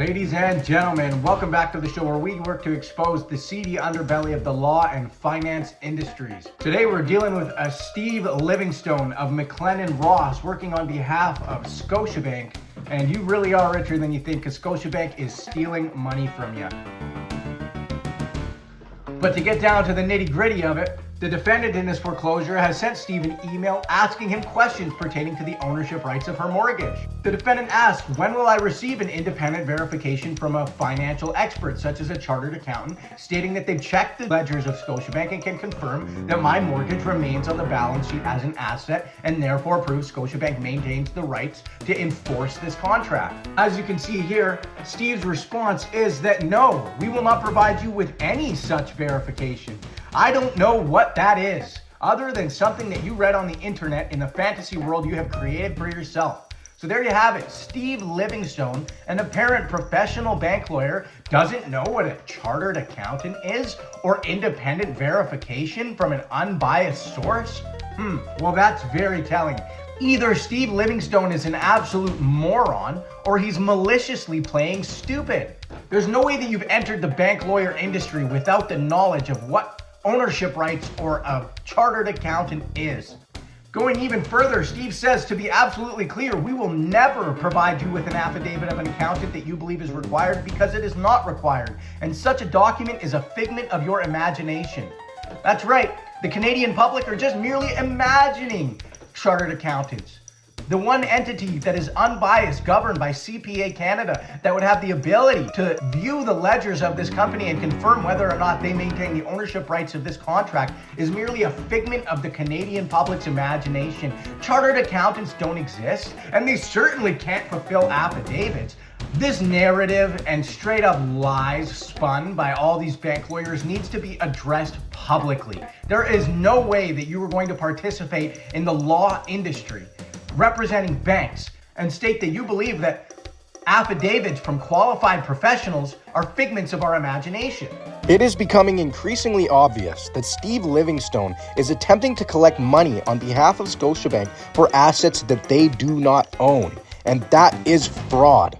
Ladies and gentlemen, welcome back to the show where we work to expose the seedy underbelly of the law and finance industries. Today we're dealing with Steve Livingstone of Mclennon Ross working on behalf of Scotiabank, and you really are richer than you think because Scotiabank is stealing money from you. But to get down to the nitty-gritty of it, the defendant in this foreclosure has sent Steve an email asking him questions pertaining to the ownership rights of her mortgage. The defendant asked, when will I receive an independent verification from a financial expert, such as a chartered accountant, stating that they've checked the ledgers of Scotiabank and can confirm that my mortgage remains on the balance sheet as an asset and therefore proves Scotiabank maintains the rights to enforce this contract. As you can see here, Steve's response is that no, we will not provide you with any such verification. I don't know what that is, other than something that you read on the internet in the fantasy world you have created for yourself. So there you have it. Steve Livingstone, an apparent professional bank lawyer, doesn't know what a chartered accountant is or independent verification from an unbiased source? Well, that's very telling. Either Steve Livingstone is an absolute moron or he's maliciously playing stupid. There's no way that you've entered the bank lawyer industry without the knowledge of what ownership rights or a chartered accountant is. Going even further, Steve says, to be absolutely clear, we will never provide you with an affidavit of an accountant that you believe is required because it is not required, and such a document is a figment of your imagination. That's right, the Canadian public are just merely imagining chartered accountants. The one entity that is unbiased, governed by CPA Canada, that would have the ability to view the ledgers of this company and confirm whether or not they maintain the ownership rights of this contract is merely a figment of the Canadian public's imagination. Chartered accountants don't exist, and they certainly can't fulfill affidavits. This narrative and straight up lies spun by all these bank lawyers needs to be addressed publicly. There is no way that you are going to participate in the law industry representing banks and state that you believe that affidavits from qualified professionals are figments of our imagination. It is becoming increasingly obvious that Steve Livingstone is attempting to collect money on behalf of Scotiabank for assets that they do not own, and that is fraud.